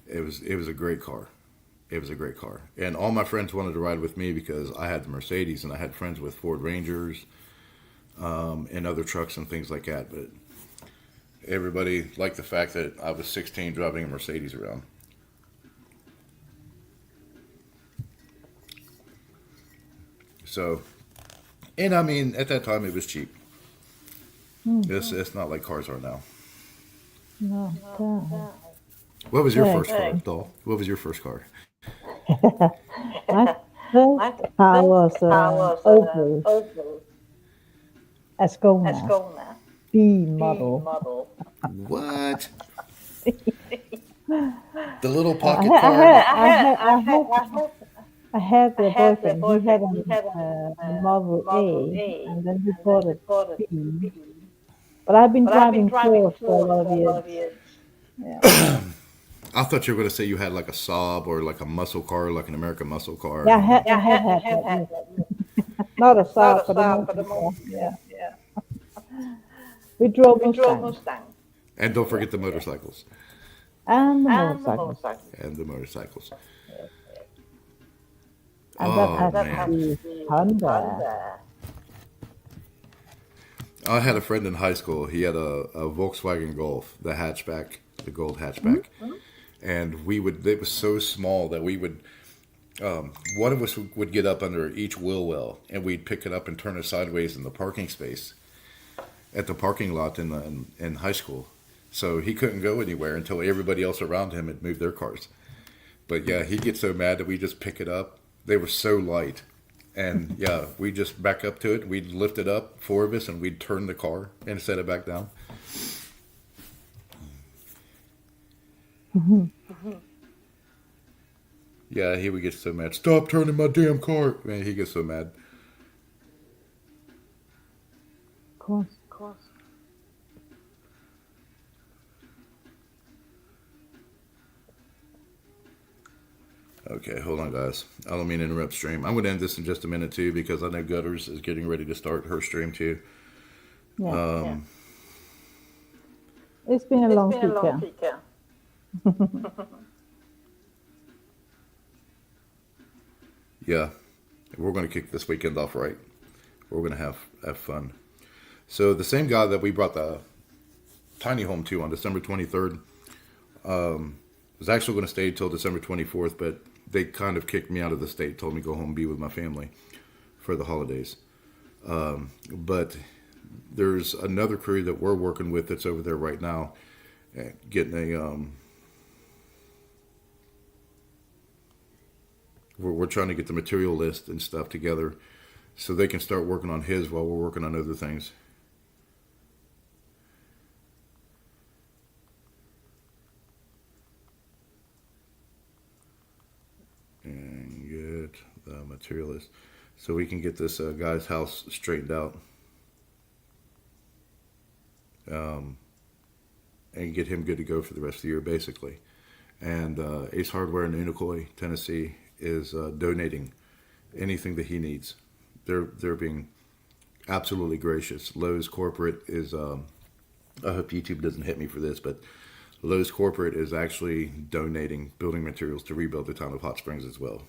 it was a great car. It was a great car. And all my friends wanted to ride with me because I had the Mercedes, and I had friends with Ford Rangers and other trucks and things like that. But everybody liked the fact that I was 16 driving a Mercedes around. So, and I mean, at that time it was cheap. Mm-hmm. It's not like cars are now. No. What was your first car, doll? What was your first car? My first car was Opel Ascona B model. What? The little pocket car. I had a boyfriend. He had a Model A, and then he bought a B. But I've been driving Ford for a lot of years. Yeah. I thought you were going to say you had like a Saab or like a muscle car, like an American muscle car. Yeah, I had that. Not a Saab, but a muscle car. Yeah. We drove Mustang. And don't forget the motorcycles. And the motorcycles. And that had the Honda. I had a friend in high school. He had a Volkswagen Golf, the hatchback, the gold hatchback. Mm-hmm. And it was so small that we would, one of us would get up under each wheel well, and we'd pick it up and turn it sideways in the parking space at the parking lot in high school. So he couldn't go anywhere until everybody else around him had moved their cars. But yeah, he'd get so mad that we just pick it up. They were so light. And yeah, we just back up to it. We'd lift it up, four of us, and we'd turn the car and set it back down. Mm-hmm. Yeah, he would get so mad. Stop turning my damn car. Man, he gets so mad. Of course. Okay, hold on, guys. I don't mean to interrupt stream. I'm going to end this in just a minute, too, because I know Gutters is getting ready to start her stream, too. Yeah. It's been a long Fika. Yeah. We're going to kick this weekend off right. We're going to have fun. So the same guy that we brought the tiny home to on December 23rd was actually going to stay till December 24th, but they kind of kicked me out of the state, told me to go home and be with my family for the holidays. But there's another crew that we're working with that's over there right now, getting we're trying to get the material list and stuff together so they can start working on his while we're working on other things. And get the material list so we can get this guy's house straightened out. And get him good to go for the rest of the year, basically. And Ace Hardware in Unicoi, Tennessee, is donating anything that he needs. They're being absolutely gracious. Lowe's corporate is, I hope YouTube doesn't hit me for this, but Lowe's corporate is actually donating building materials to rebuild the town of Hot Springs as well.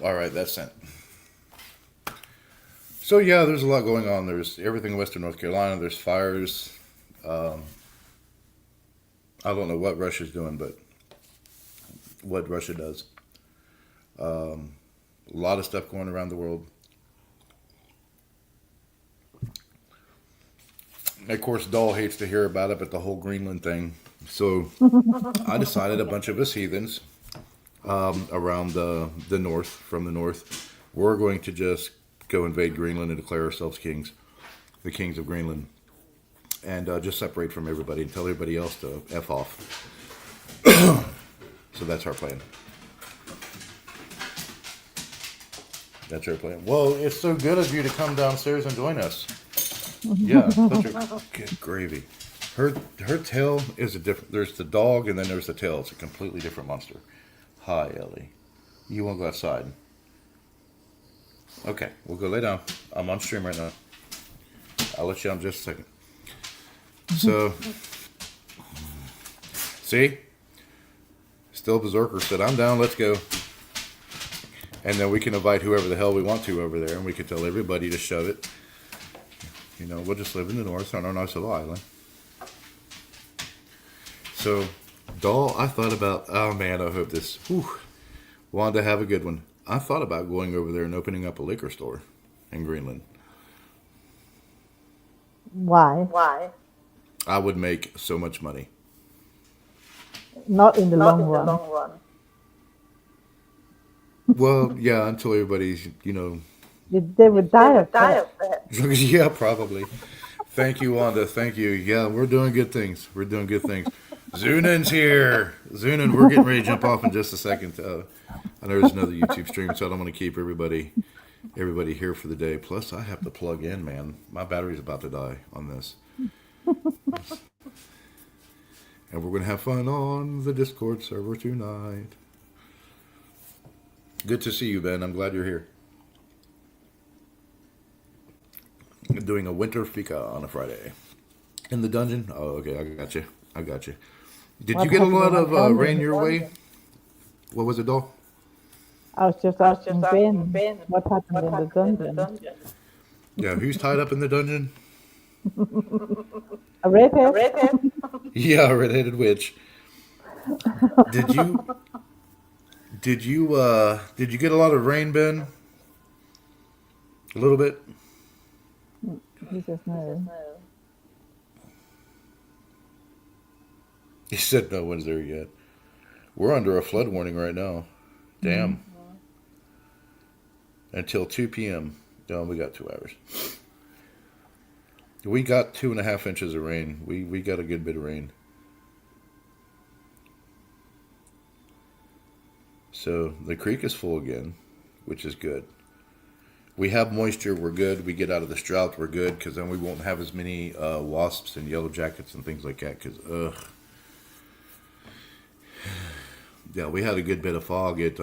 All right, that's sent. So yeah, there's a lot going on. There's everything in Western North Carolina. There's fires. I don't know what Russia's doing, but what Russia does. A lot of stuff going around the world. And of course, Doll hates to hear about it, but the whole Greenland thing. So I decided a bunch of us heathens around the north, from the north, we're going to just go invade Greenland and declare ourselves kings, the kings of Greenland, and just separate from everybody and tell everybody else to F off. So that's our plan. That's our plan. Well, it's so good of you to come downstairs and join us. Yeah, such a good gravy. Her tail is a different. There's the dog, and then there's the tail. It's a completely different monster. Hi, Ellie. You want to go outside? Okay, we'll go lay down. I'm on stream right now. I'll let you on in just a second. So, see? Still Berserker said, I'm down, let's go. And then we can invite whoever the hell we want to over there, and we can tell everybody to shove it. You know, we'll just live in the north on our nice little island. So, Doll, I thought about, oh man, I hope this, wanted to have a good one. I thought about going over there and opening up a liquor store in Greenland. Why? I would make so much money. Not in the long run. Well, yeah, until everybody's, you know. They would die of that. Yeah, probably. Thank you, Wanda. Thank you. Yeah, we're doing good things. We're doing good things. Zunan's here. Zunan, we're getting ready to jump off in just a second. I know there's another YouTube stream, so I don't want to keep everybody here for the day. Plus, I have to plug in, man. My battery's about to die on this. And we're going to have fun on the Discord server tonight. Good to see you, Ben. I'm glad you're here. Doing a winter Fika on a Friday. In the dungeon? Oh, okay. I got you. Did you get a lot of rain your way? What was it, Doll? I was just asking Ben what happened in the dungeon. Yeah, who's tied up in the dungeon? A redhead? Yeah, a red-headed witch. Did you get a lot of rain, Ben? A little bit? He says no. He said no one's there yet. We're under a flood warning right now. Damn. Mm-hmm. Until 2 p.m. No, we got 2 hours. We got 2.5 inches of rain. We got a good bit of rain. So the creek is full again, which is good. We have moisture, we're good. We get out of this drought, we're good, because then we won't have as many wasps and yellow jackets and things like that, because, yeah, we had a good bit of fog. It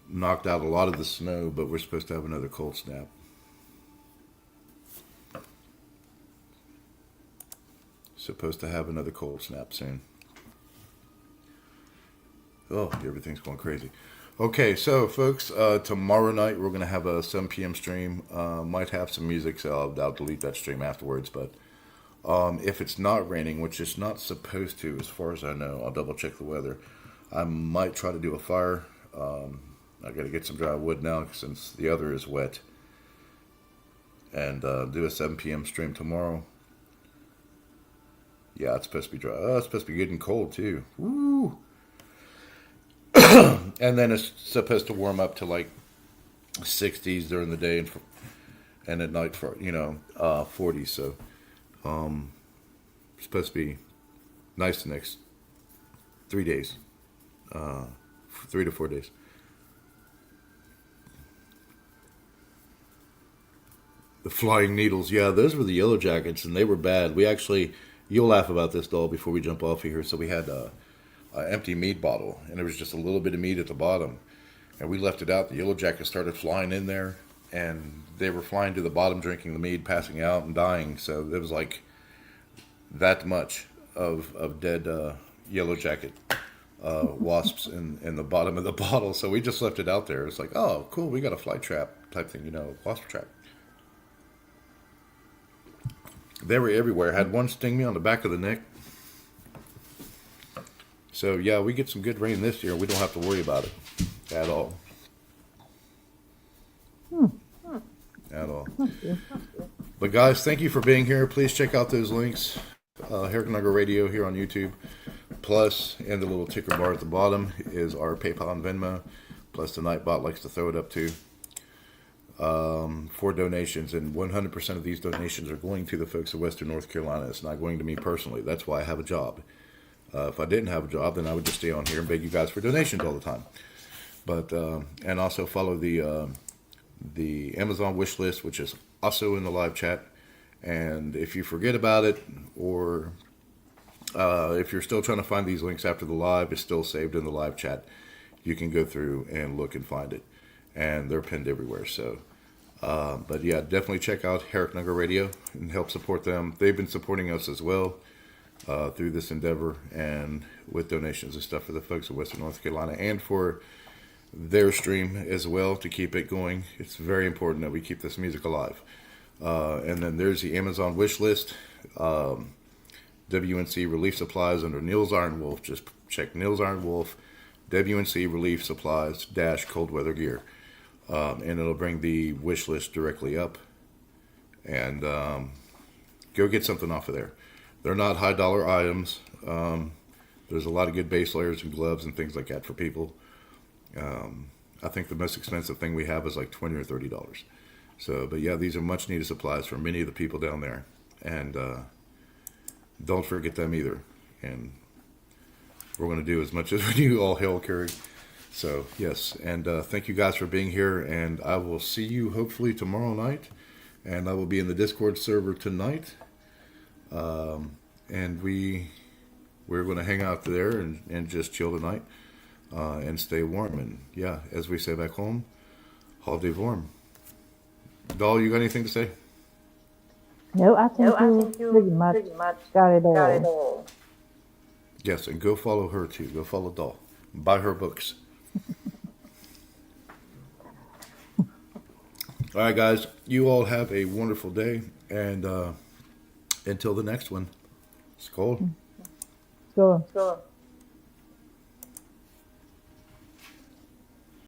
knocked out a lot of the snow, but we're supposed to have another cold snap. Supposed to have another cold snap soon. Oh, everything's going crazy. Okay, so folks, tomorrow night we're going to have a 7 p.m. stream. Might have some music, so I'll delete that stream afterwards. But if it's not raining, which it's not supposed to as far as I know, I'll double check the weather. I might try to do a fire. I got to get some dry wood now since the other is wet. And do a 7 p.m. stream tomorrow. Yeah, it's supposed to be dry. Oh, it's supposed to be getting cold too. Woo! And then it's supposed to warm up to like 60s during the day and at night for 40s. So it's supposed to be nice the next 3 days, 3 to 4 days. The flying needles. Yeah, those were the yellow jackets, and they were bad. We actually, you'll laugh about this, doll, before we jump off of here. So we had a empty meat bottle, and there was just a little bit of meat at the bottom. And we left it out. The yellow jackets started flying in there, and they were flying to the bottom, drinking the mead, passing out, and dying. So it was like that much of dead yellow jacket wasps in the bottom of the bottle. So we just left it out there. It's like, oh, cool, we got a fly trap type thing, wasp trap. They were everywhere. I had one sting me on the back of the neck. So yeah, we get some good rain this year. We don't have to worry about it at all. At all. But guys, thank you for being here. Please check out those links. Herricknugger Radio here on YouTube. Plus, in the little ticker bar at the bottom is our PayPal and Venmo. Plus, the Nightbot likes to throw it up too. For donations, and 100% of these donations are going to the folks of Western North Carolina. It's not going to me personally. That's why I have a job. If I didn't have a job, then I would just stay on here and beg you guys for donations all the time. But and also follow the Amazon wish list, which is also in the live chat. And if you forget about it, or if you're still trying to find these links after the live, it's still saved in the live chat. You can go through and look and find it, and they're pinned everywhere. So, but yeah, definitely check out Herricknugger Radio and help support them. They've been supporting us as well through this endeavor, and with donations and stuff for the folks of Western North Carolina, and for their stream as well to keep it going. It's very important that we keep this music alive. And then there's the Amazon wish list. WNC Relief Supplies under NilstheIronwolf. Just check NilstheIronwolf, WNC Relief Supplies - cold weather gear. And it'll bring the wish list directly up. And go get something off of there. They're not high dollar items. There's a lot of good base layers and gloves and things like that for people. I think the most expensive thing we have is like $20 or $30. So, but yeah, these are much needed supplies for many of the people down there. And don't forget them either. And we're going to do as much as we do, all hail carry. So, yes. And thank you guys for being here. And I will see you hopefully tomorrow night. And I will be in the Discord server tonight. And we're going to hang out there and just chill tonight. And stay warm. And yeah, as we say back home, hold day warm. Doll, you got anything to say? No, I think you pretty much got it all. Yes, and go follow her too. Go follow Doll. Buy her books. All right, guys. You all have a wonderful day. And until the next one, skål. Sure.